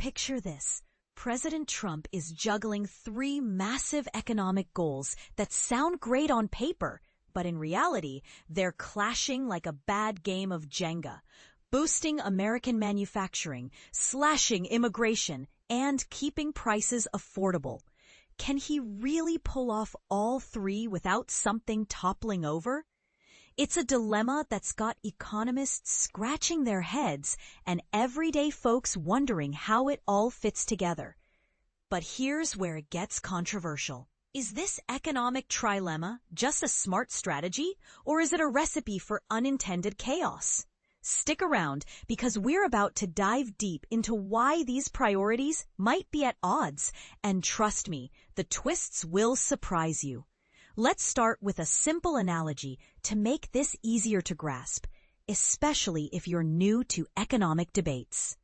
Picture this. President Trump is juggling three massive economic goals that sound great on paper, but in reality, they're clashing like a bad game of Jenga. Boosting American manufacturing, slashing immigration, and keeping prices affordable. Can he really pull off all three without something toppling over? It's a dilemma that's got economists scratching their heads and everyday folks wondering how it all fits together. But here's where it gets controversial. Is this economic trilemma just a smart strategy, or is it a recipe for unintended chaos? Stick around, because we're about to dive deep into why these priorities might be at odds, and trust me, the twists will surprise you. Let's start with a simple analogy to make this easier to grasp, especially if you're new to economic debates.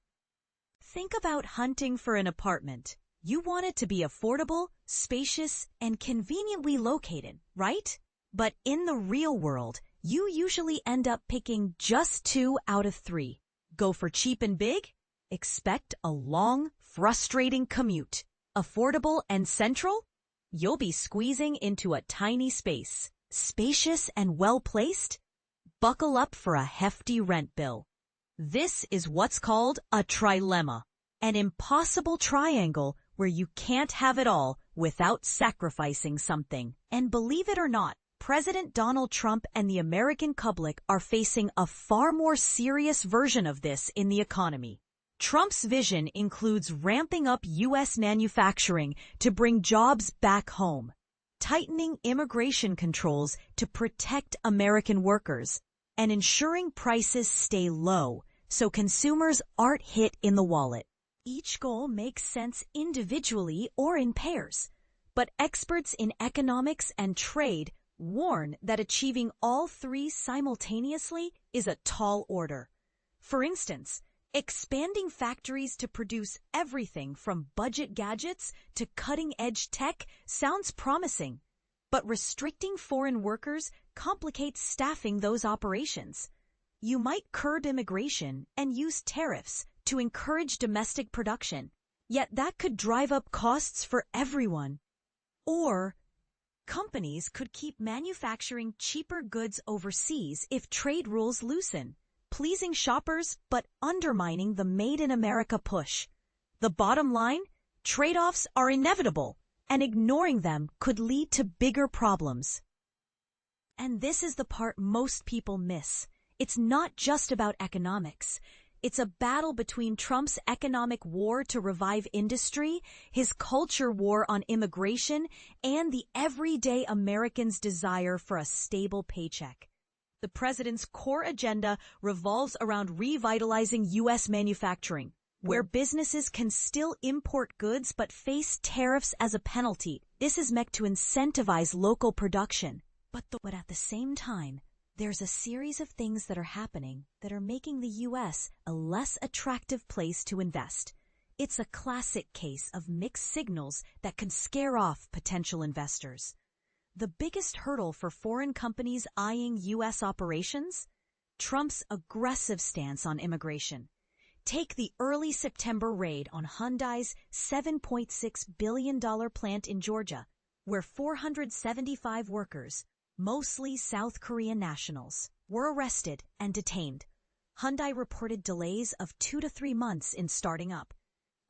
Think about hunting for an apartment. You want it to be affordable, spacious, and conveniently located, right? But in the real world, you usually end up picking just 2 out of 3. Go for cheap and big? Expect a long, frustrating commute. Affordable and central? You'll be squeezing into a tiny space. Spacious and well-placed? Buckle up for a hefty rent bill. This is what's called a trilemma, an impossible triangle where you can't have it all without sacrificing something. And believe it or not, President Donald Trump and the American public are facing a far more serious version of this in the economy. Trump's vision includes ramping up U.S. manufacturing to bring jobs back home, tightening immigration controls to protect American workers, and ensuring prices stay low so consumers aren't hit in the wallet. Each goal makes sense individually or in pairs, but experts in economics and trade warn that achieving all three simultaneously is a tall order. For instance, expanding factories to produce everything from budget gadgets to cutting-edge tech sounds promising, but restricting foreign workers complicates staffing those operations. You might curb immigration and use tariffs to encourage domestic production, yet that could drive up costs for everyone. Or companies could keep manufacturing cheaper goods overseas if trade rules loosen, pleasing shoppers but undermining the Made in America push. The bottom line? Trade-offs are inevitable, and ignoring them could lead to bigger problems. And this is the part most people miss. It's not just about economics. It's a battle between Trump's economic war to revive industry, his culture war on immigration, and the everyday American's desire for a stable paycheck. The president's core agenda revolves around revitalizing U.S. manufacturing, where businesses can still import goods but face tariffs as a penalty. This is meant to incentivize local production. But at the same time, there's a series of things that are happening that are making the U.S. a less attractive place to invest. It's a classic case of mixed signals that can scare off potential investors. The biggest hurdle for foreign companies eyeing U.S. operations? Trump's aggressive stance on immigration. Take the early September raid on Hyundai's $7.6 billion plant in Georgia, where 475 workers, mostly South Korean nationals, were arrested and detained. Hyundai reported delays of 2 to 3 months in starting up,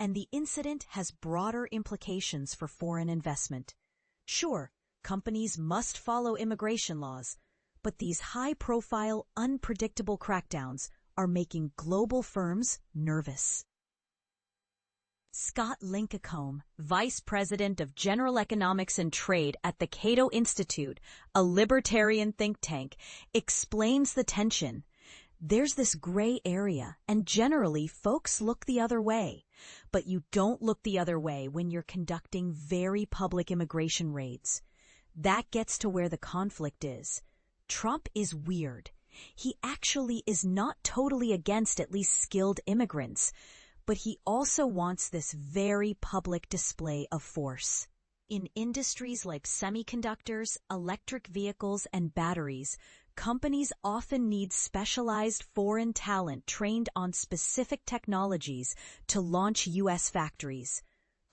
and the incident has broader implications for foreign investment. Sure, companies must follow immigration laws, but these high-profile, unpredictable crackdowns are making global firms nervous. Scott Lincecum, Vice President of General Economics and Trade at the Cato Institute, a libertarian think tank, explains the tension. There's this gray area, and generally folks look the other way. But you don't look the other way when you're conducting very public immigration raids. That gets to where the conflict is. Trump is weird. He actually is not totally against at least skilled immigrants, but he also wants this very public display of force. In industries like semiconductors, electric vehicles, and batteries, Companies often need specialized foreign talent trained on specific technologies to launch U.S. factories.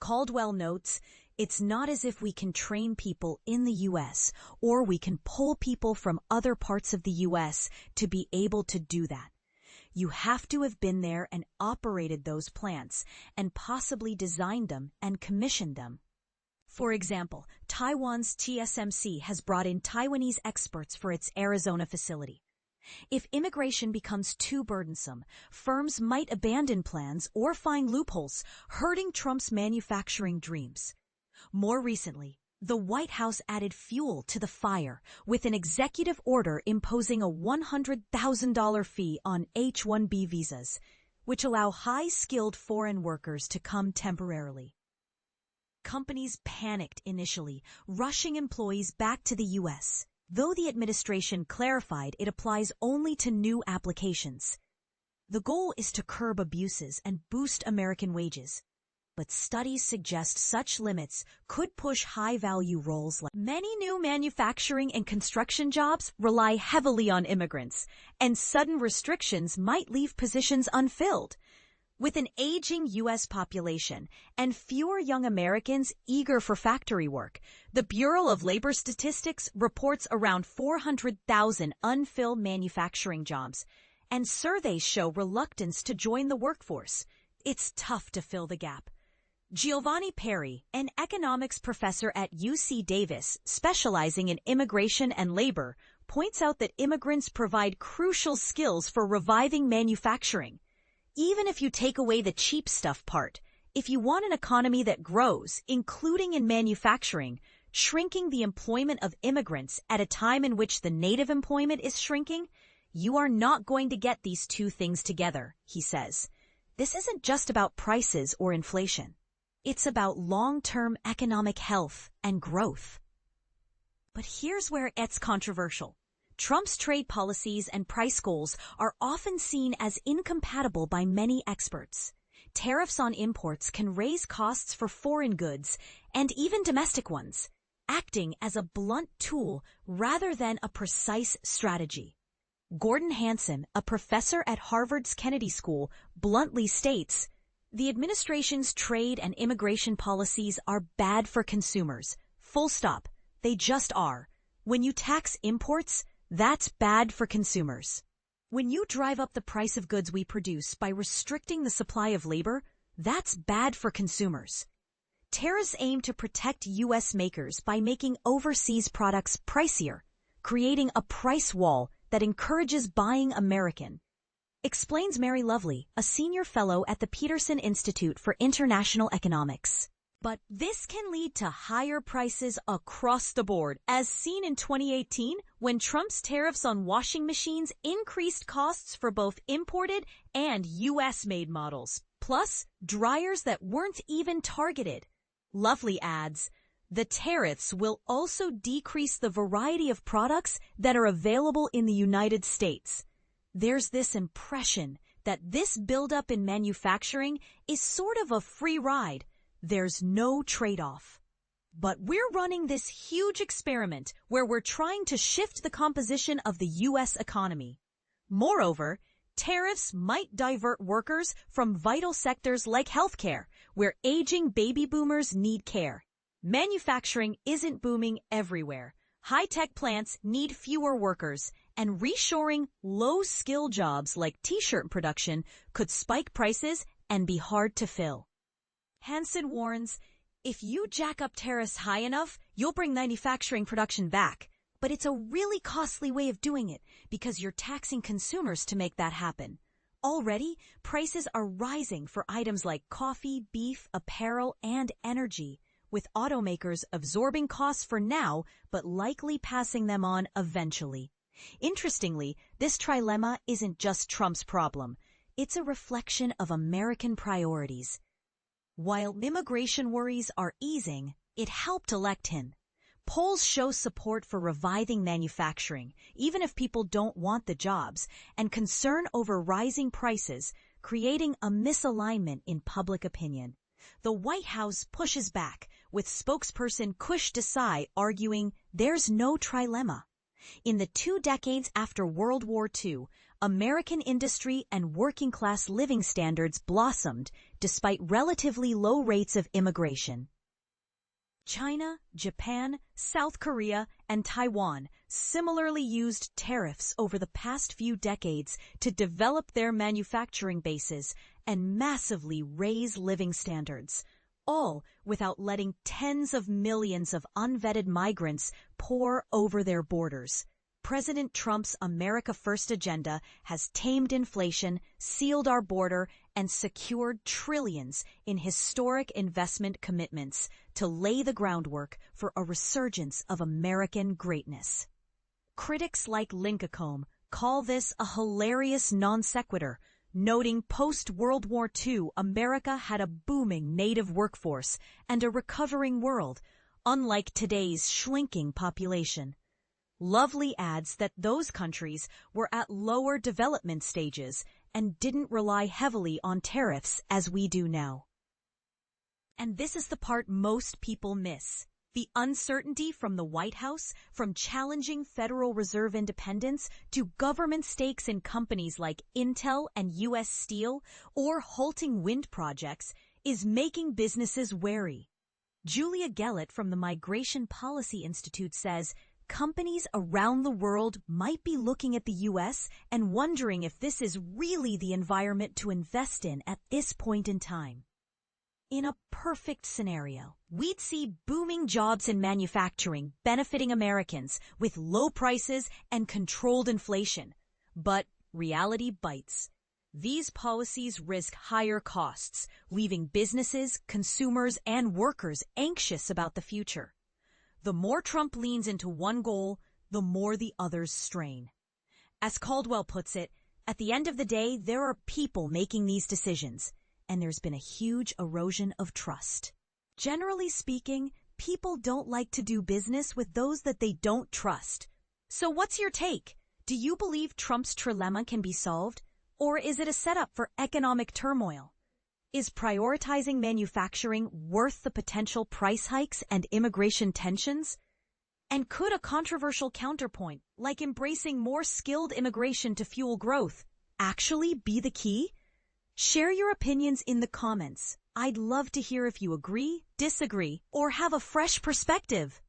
Caldwell notes, "It's not as if we can train people in the U.S. or we can pull people from other parts of the U.S. to be able to do that. You have to have been there and operated those plants and possibly designed them and commissioned them." For example, Taiwan's TSMC has brought in Taiwanese experts for its Arizona facility. If immigration becomes too burdensome, firms might abandon plans or find loopholes, hurting Trump's manufacturing dreams. More recently, the White House added fuel to the fire with an executive order imposing a $100,000 fee on H-1B visas, which allow high-skilled foreign workers to come temporarily. Companies panicked initially, rushing employees back to the U.S., though the administration clarified it applies only to new applications. The goal is to curb abuses and boost American wages. But studies suggest such limits could push high-value roles like many new manufacturing and construction jobs rely heavily on immigrants, and sudden restrictions might leave positions unfilled. With an aging U.S. population and fewer young Americans eager for factory work, the Bureau of Labor Statistics reports around 400,000 unfilled manufacturing jobs, and surveys show reluctance to join the workforce. It's tough to fill the gap. Giovanni Perry, an economics professor at UC Davis specializing in immigration and labor, points out that immigrants provide crucial skills for reviving manufacturing. Even if you take away the cheap stuff part, if you want an economy that grows, including in manufacturing, shrinking the employment of immigrants at a time in which the native employment is shrinking, you are not going to get these two things together, he says. This isn't just about prices or inflation. It's about long-term economic health and growth. But here's where it gets controversial. Trump's trade policies and price goals are often seen as incompatible by many experts. Tariffs on imports can raise costs for foreign goods and even domestic ones, acting as a blunt tool rather than a precise strategy. Gordon Hanson, a professor at Harvard's Kennedy School, bluntly states, "The administration's trade and immigration policies are bad for consumers. Full stop. They just are. When you tax imports, that's bad for consumers. When you drive up the price of goods we produce by restricting the supply of labor, that's bad for consumers. Tariffs aim to protect U.S. makers by making overseas products pricier, creating a price wall that encourages buying American," explains Mary Lovely, a senior fellow at the Peterson Institute for International Economics. But this can lead to higher prices across the board, as seen in 2018 when Trump's tariffs on washing machines increased costs for both imported and U.S.-made models, plus dryers that weren't even targeted. Lovely adds, "The tariffs will also decrease the variety of products that are available in the United States." There's this impression that this buildup in manufacturing is sort of a free ride. There's no trade-off. But we're running this huge experiment where we're trying to shift the composition of the U.S. economy. Moreover, tariffs might divert workers from vital sectors like healthcare, where aging baby boomers need care. Manufacturing isn't booming everywhere. High-tech plants need fewer workers, and reshoring low-skill jobs like t-shirt production could spike prices and be hard to fill. Hansen warns, if you jack up tariffs high enough, you'll bring manufacturing production back. But it's a really costly way of doing it because you're taxing consumers to make that happen. Already, prices are rising for items like coffee, beef, apparel, and energy, with automakers absorbing costs for now but likely passing them on eventually. Interestingly, this trilemma isn't just Trump's problem. It's a reflection of American priorities. While immigration worries are easing, it helped elect him. Polls show support for reviving manufacturing, even if people don't want the jobs, and concern over rising prices, creating a misalignment in public opinion. The White House pushes back, with spokesperson Kush Desai arguing there's no trilemma. In the 2 decades after World War II, American industry and working-class living standards blossomed despite relatively low rates of immigration. China, Japan, South Korea, and Taiwan similarly used tariffs over the past few decades to develop their manufacturing bases and massively raise living standards, all without letting tens of millions of unvetted migrants pour over their borders. President Trump's America First agenda has tamed inflation, sealed our border, and secured trillions in historic investment commitments to lay the groundwork for a resurgence of American greatness. Critics like Lincecum call this a hilarious non sequitur, noting post-World War II America had a booming native workforce and a recovering world, unlike today's shrinking population. Lovely adds that those countries were at lower development stages and didn't rely heavily on tariffs as we do now. And this is the part most people miss. The uncertainty from the White House, from challenging Federal Reserve independence to government stakes in companies like Intel and U.S. Steel or halting wind projects, is making businesses wary. Julia Gellert from the Migration Policy Institute says, companies around the world might be looking at the U.S. and wondering if this is really the environment to invest in at this point in time. In a perfect scenario, we'd see booming jobs in manufacturing benefiting Americans with low prices and controlled inflation. But reality bites. These policies risk higher costs, leaving businesses, consumers, and workers anxious about the future. The more Trump leans into one goal, the more the others strain. As Caldwell puts it, at the end of the day, there are people making these decisions, and there's been a huge erosion of trust. Generally speaking, people don't like to do business with those that they don't trust. So what's your take? Do you believe Trump's trilemma can be solved, or is it a setup for economic turmoil? Is prioritizing manufacturing worth the potential price hikes and immigration tensions? And could a controversial counterpoint, like embracing more skilled immigration to fuel growth, actually be the key? Share your opinions in the comments. I'd love to hear if you agree, disagree, or have a fresh perspective.